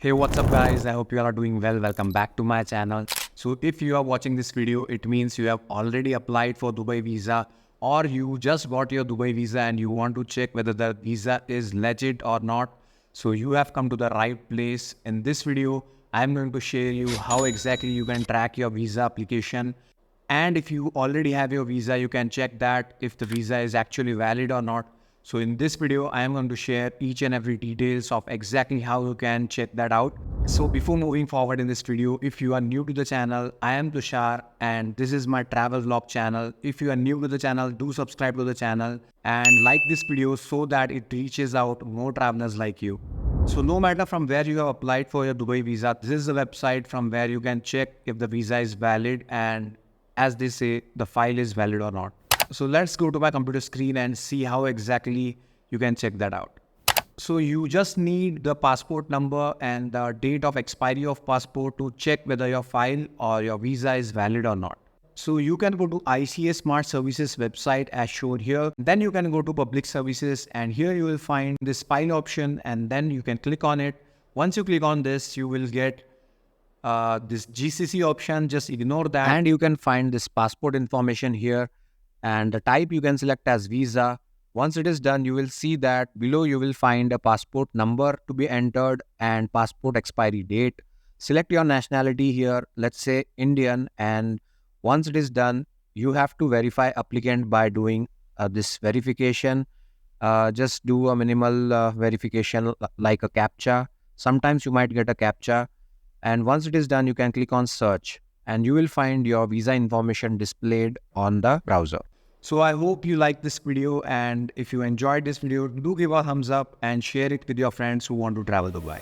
Hey, what's up guys? I hope you all are doing well. Welcome back to my channel. So if you are watching this video, it means you have already applied for Dubai visa or you just got your Dubai visa and you want to check whether the visa is legit or not. So you have come to the right place. In this video, I'm going to share you how exactly you can track your visa application. And if you already have your visa, you can check that if the visa is actually valid or not. So in this video, I am going to share each and every details of exactly how you can check that out. So before moving forward in this video, if you are new to the channel, I am Tushar and this is my travel vlog channel. If you are new to the channel, do subscribe to the channel and like this video so that it reaches out more travelers like you. So no matter from where you have applied for your Dubai visa, this is the website from where you can check if the visa is valid and as they say, the file is valid or not. So let's go to my computer screen and see how exactly you can check that out. So you just need the passport number and the date of expiry of passport to check whether your file or your visa is valid or not. So you can go to ICA Smart Services website as shown here. Then you can go to public services and here you will find this file option and then you can click on it. Once you click on this, you will get this GCC option, just ignore that and you can find this passport information here and the type you can select as visa. Once it is done, you will see that below you will find a passport number to be entered and passport expiry date. Select your nationality here, let's say Indian, and once it is done, you have to verify applicant by doing this verification. Just do a minimal verification like a CAPTCHA. Sometimes you might get a CAPTCHA. And once it is done, you can click on search and you will find your visa information displayed on the browser. So I hope you like this video, and if you enjoyed this video, do give a thumbs up and share it with your friends who want to travel Dubai.